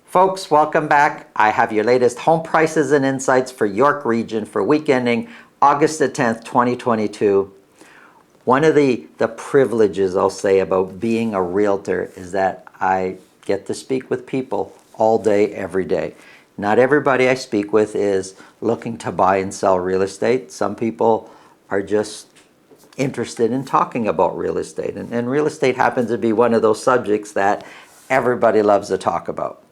Folks, welcome back. I have your latest home prices and insights for York Region for week ending August the 10th, 2022. One of the privileges, I'll say, about being a realtor is that I get to speak with people all day, every day. Not everybody I speak with is looking to buy and sell real estate. Some people are just interested in talking about real estate. And real estate happens to be one of those subjects that everybody loves to talk about.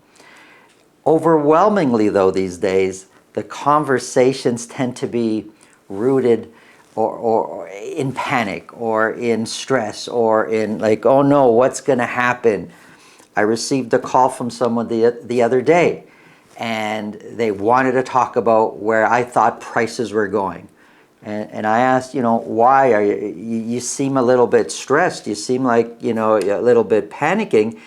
Overwhelmingly, though, these days, the conversations tend to be rooted or in panic or in stress or in like, oh no, what's going to happen? I received a call from someone the other day, and they wanted to talk about where I thought prices were going. And I asked, why are you seem a little bit stressed. You seem like, a little bit panicking.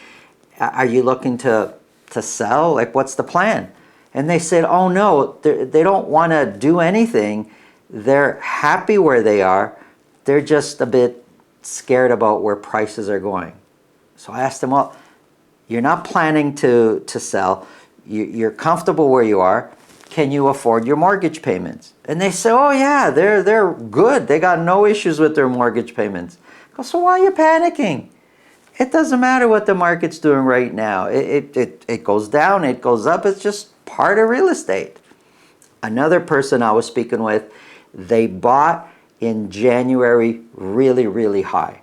Are you looking to sell? Like, what's the plan? And they said, oh no, they don't want to do anything. They're happy where they are. They're just a bit scared about where prices are going. So I asked them, well, you're not planning to sell. You're comfortable where you are. Can you afford your mortgage payments? And they say, oh yeah, they're good. They got no issues with their mortgage payments. I go, so why are you panicking? It doesn't matter what the market's doing right now. It goes down, it goes up. It's just part of real estate. Another person I was speaking with, they bought in January really, really high.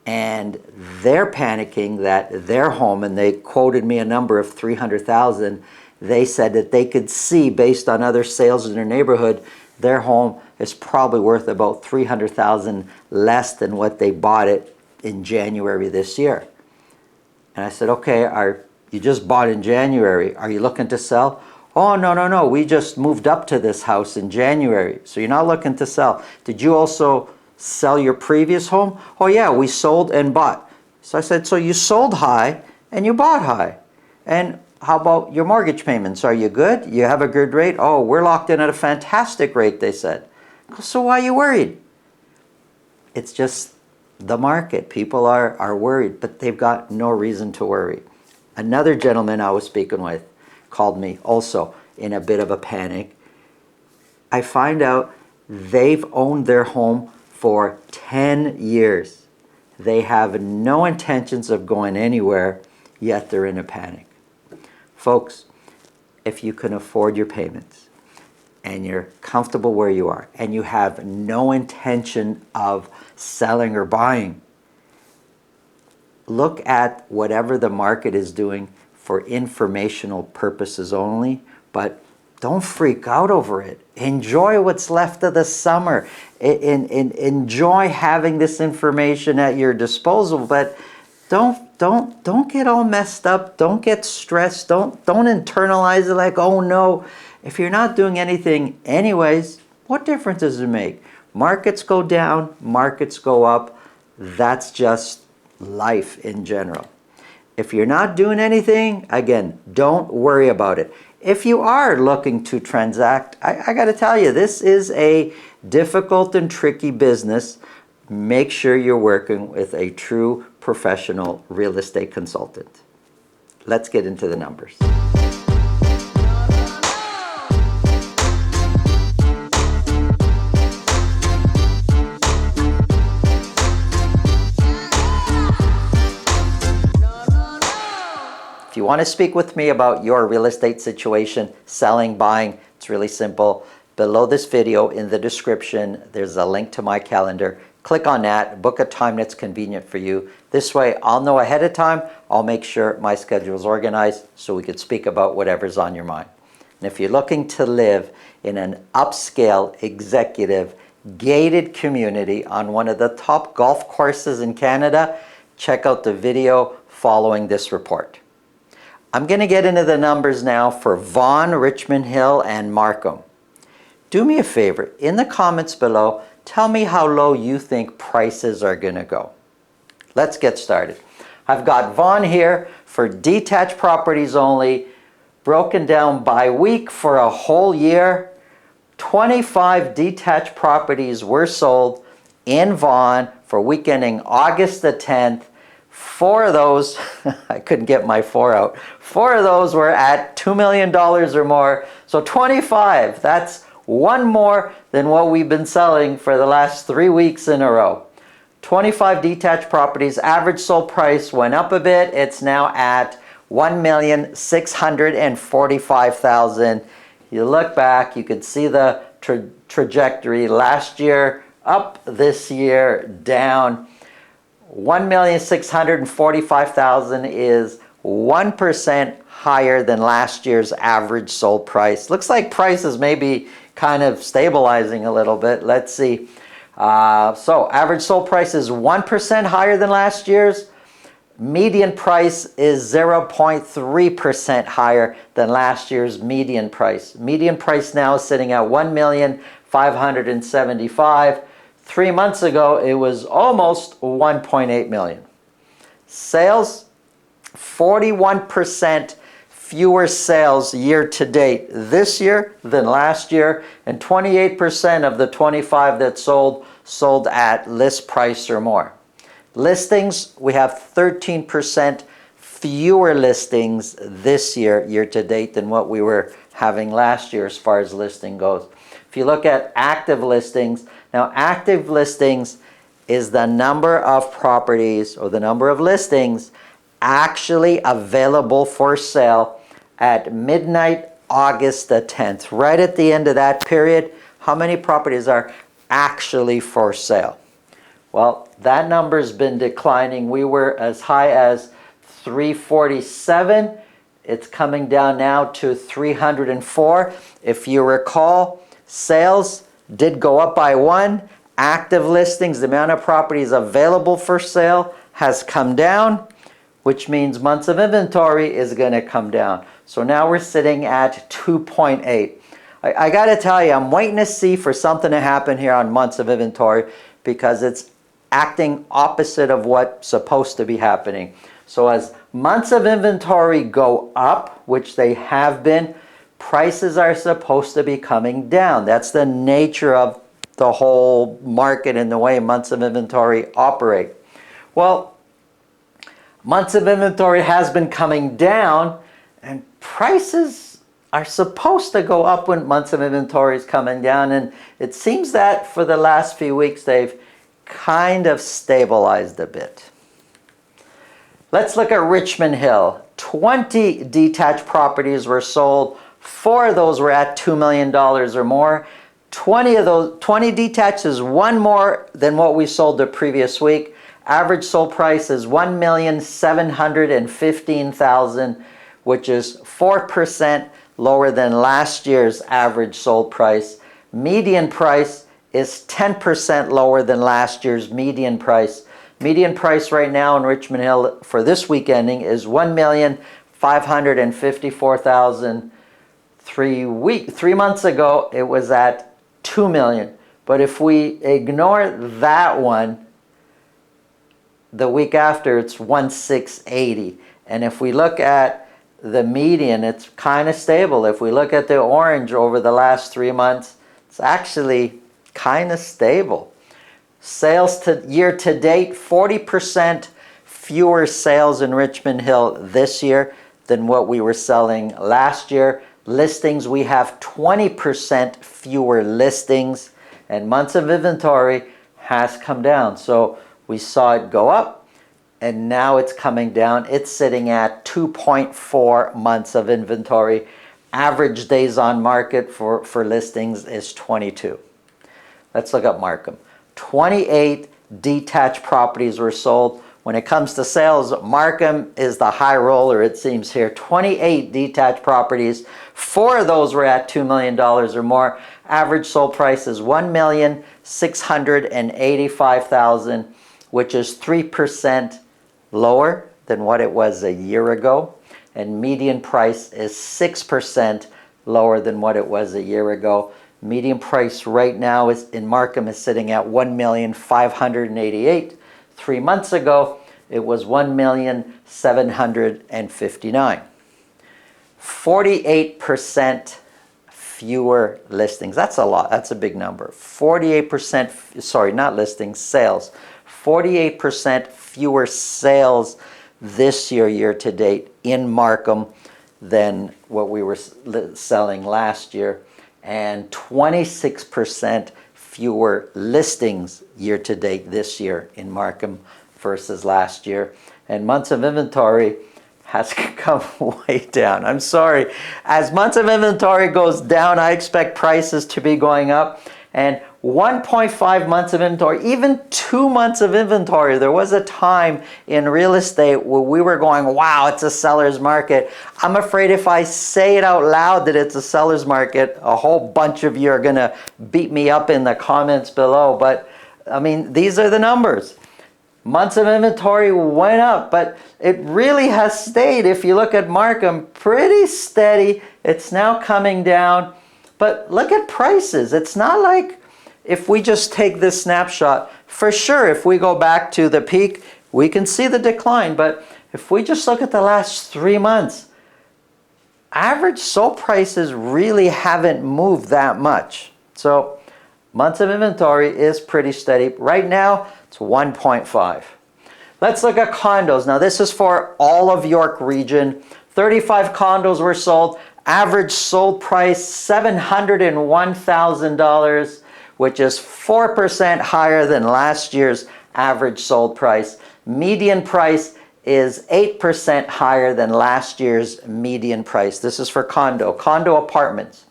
And they're panicking that their home, and they quoted me a number of $300,000. They said that they could see, based on other sales in their neighborhood, their home is probably worth about $300,000 less than what they bought it in January this year. And I said, okay, you just bought in January. Are you looking to sell? Oh, no. We just moved up to this house in January. So you're not looking to sell. Did you also sell your previous home? Oh yeah, we sold and bought. So I said, so you sold high and you bought high. And how about your mortgage payments? Are you good? You have a good rate? Oh, we're locked in at a fantastic rate, they said. So why are you worried? It's just the market. People are worried, but they've got no reason to worry. Another gentleman I was speaking with called me also in a bit of a panic. I find out they've owned their home for 10 years. They have no intentions of going anywhere, yet they're in a panic. Folks, if you can afford your payments and you're comfortable where you are and you have no intention of selling or buying, look at whatever the market is doing for informational purposes only, but don't freak out over it. Enjoy what's left of the summer. Enjoy having this information at your disposal, but don't get all messed up. Don't get stressed. Don't internalize it like, oh no. If you're not doing anything anyways, what difference does it make? Markets go down, markets go up. That's just life in general. If you're not doing anything, again, don't worry about it. If you are looking to transact, I got to tell you, this is a difficult and tricky business. Make sure you're working with a true professional real estate consultant. Let's get into the numbers. If you want to speak with me about your real estate situation, selling, buying, it's really simple. Below this video in the description, there's a link to my calendar. Click on that, book a time that's convenient for you. This way, I'll know ahead of time. I'll make sure my schedule is organized so we could speak about whatever's on your mind. And if you're looking to live in an upscale, executive, gated community on one of the top golf courses in Canada, check out the video following this report. I'm going to get into the numbers now for Vaughan, Richmond Hill, and Markham. Do me a favor, in the comments below, tell me how low you think prices are going to go. Let's get started. I've got Vaughan here for detached properties only, broken down by week for a whole year. 25 detached properties were sold in Vaughan for week ending August the 10th 4 of those, I couldn't get my 4 out. 4 of those were at $2 million or more. So 25, that's one more than what we've been selling for the last 3 weeks in a row. 25 detached properties, average sold price went up a bit. It's now at $1,645,000. You look back, you could see the trajectory. Last year up, this year down. 1,645,000 is 1% higher than last year's average sold price. Looks like prices may be kind of stabilizing a little bit. Let's see. So average sold price is 1% higher than last year's. Median price is 0.3% higher than last year's median price. Median price now is sitting at $1,575,000. 3 months ago, it was almost 1.8 million. Sales, 41% fewer sales year to date this year than last year, and 28% of the 25 that sold at list price or more. Listings, we have 13% fewer listings this year to date, than what we were having last year as far as listing goes. If you look at active listings, now active listings is the number of properties or the number of listings actually available for sale at midnight August the 10th. Right at the end of that period, how many properties are actually for sale? Well, that number's been declining. We were as high as 347. It's coming down now to 304. If you recall, sales did go up by 1. Active listings, the amount of properties available for sale, has come down, which means months of inventory is going to come down. So now we're sitting at 2.8. I got to tell you, I'm waiting to see for something to happen here on months of inventory, because it's acting opposite of what's supposed to be happening. So as months of inventory go up, which they have been, prices are supposed to be coming down. That's the nature of the whole market and the way months of inventory operate. Well, months of inventory has been coming down, and prices are supposed to go up when months of inventory is coming down, and it seems that for the last few weeks they've kind of stabilized a bit. Let's look at Richmond Hill. 20 detached properties were sold. 4 of those were at $2 million or more. 20 detached is 1 more than what we sold the previous week. Average sold price is $1,715,000, which is 4% lower than last year's average sold price. Median price is 10% lower than last year's median price. Median price right now in Richmond Hill for this week ending is $1,554,000. 3 months ago, it was at $2 million. But if we ignore that one, the week after it's $1,680. And if we look at the median, it's kind of stable. If we look at the orange over the last 3 months, it's actually kind of stable. Sales to year to date, 40% fewer sales in Richmond Hill this year than what we were selling last year. Listings, we have 20% fewer listings, and months of inventory has come down. So we saw it go up, and now it's coming down. It's sitting at 2.4 months of inventory. Average days on market for listings is 22. Let's look at Markham. 28 detached properties were sold. When it comes to sales, Markham is the high roller, it seems here. 28 detached properties. 4 of those were at $2 million or more. Average sold price is $1,685,000, which is 3% lower than what it was a year ago. And median price is 6% lower than what it was a year ago. Median price right now is in Markham is sitting at $1,588,000. 3 months ago, it was $1,759,000. 48% fewer listings. That's a lot. That's a big number. 48%, sorry, not listings, sales. 48% fewer sales this year to date in Markham than what we were selling last year, and 26% fewer listings year to date this year in Markham versus last year. And months of inventory has come way down. I'm sorry. As months of inventory goes down, I expect prices to be going up. And 1.5 months of inventory, even 2 months of inventory. There was a time in real estate where we were going, wow, it's a seller's market. I'm afraid if I say it out loud that it's a seller's market, a whole bunch of you are going to beat me up in the comments below. But I mean, these are the numbers. Months of inventory went up, but it really has stayed, if you look at Markham, pretty steady. It's now coming down. But look at prices. It's not like if we just take this snapshot, for sure, if we go back to the peak, we can see the decline. But if we just look at the last 3 months, average sold prices really haven't moved that much. So months of inventory is pretty steady. Right now, it's 1.5. Let's look at condos. Now, this is for all of York region. 35 condos were sold. Average sold price, $701,000, which is 4% higher than last year's average sold price. Median price is 8% higher than last year's median price. This is for condo apartments.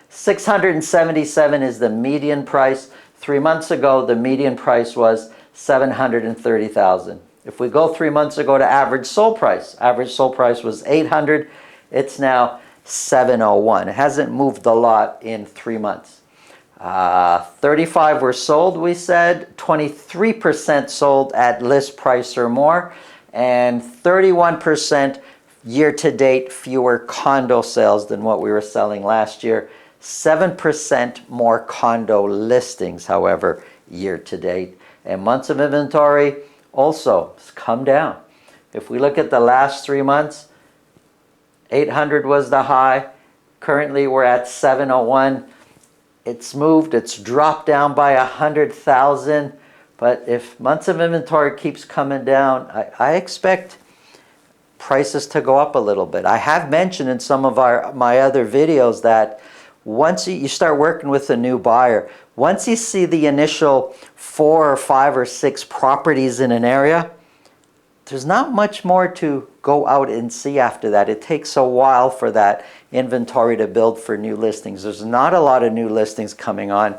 677 is the median price. 3 months ago, the median price was $730,000. If we go 3 months ago to average sold price was $800. It's now $701. It hasn't moved a lot in 3 months. 35 were sold, we said. 23% sold at list price or more, and 31% year-to-date fewer condo sales than what we were selling last year. 7% more condo listings, however, year-to-date. And months of inventory also has come down. If we look at the last 3 months, 800 was the high. Currently, we're at 701. It's moved. It's dropped down by 100,000. But if months of inventory keeps coming down, I expect prices to go up a little bit. I have mentioned in some of my other videos that once you start working with a new buyer, once you see the initial 4 or 5 or 6 properties in an area, there's not much more to go out and see after that. It takes a while for that inventory to build for new listings. There's not a lot of new listings coming on.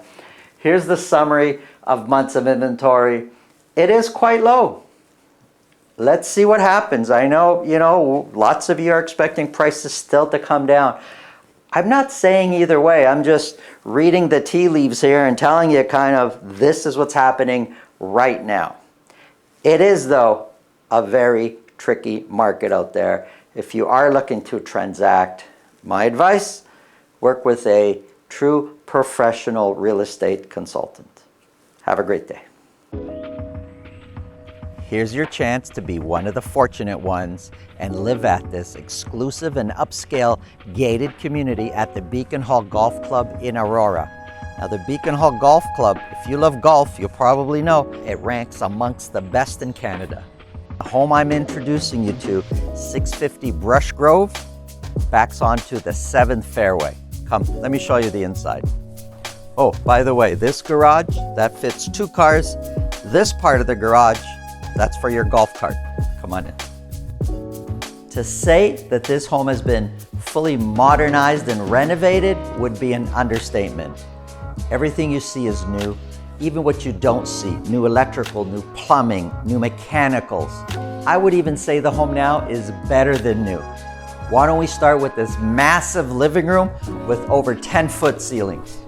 Here's the summary of months of inventory. It is quite low. Let's see what happens. I know, lots of you are expecting prices still to come down. I'm not saying either way. I'm just reading the tea leaves here and telling you kind of this is what's happening right now. It is, though, a very tricky market out there. If you are looking to transact, my advice, work with a true professional real estate consultant. Have a great day. Here's your chance to be one of the fortunate ones and live at this exclusive and upscale gated community at the Beacon Hall Golf Club in Aurora. Now, the Beacon Hall Golf Club, if you love golf, you'll probably know it ranks amongst the best in Canada. The home I'm introducing you to, 650 Brush Grove, backs onto the 7th fairway. Come, let me show you the inside. Oh, by the way, this garage, that fits 2 cars. This part of the garage, that's for your golf cart. Come on in. To say that this home has been fully modernized and renovated would be an understatement. Everything you see is new. Even what you don't see, new electrical, new plumbing, new mechanicals. I would even say the home now is better than new. Why don't we start with this massive living room with over 10-foot ceilings?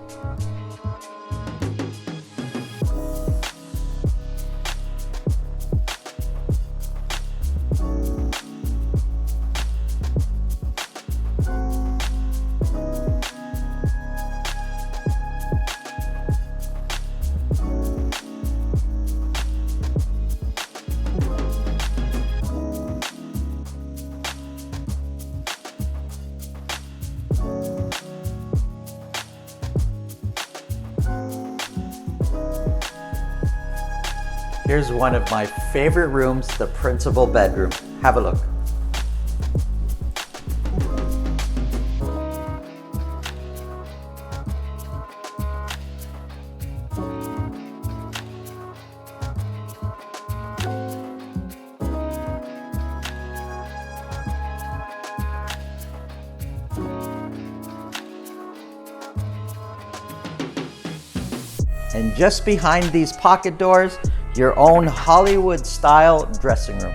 Here's one of my favorite rooms, the principal bedroom. Have a look. And just behind these pocket doors, your own Hollywood-style dressing room.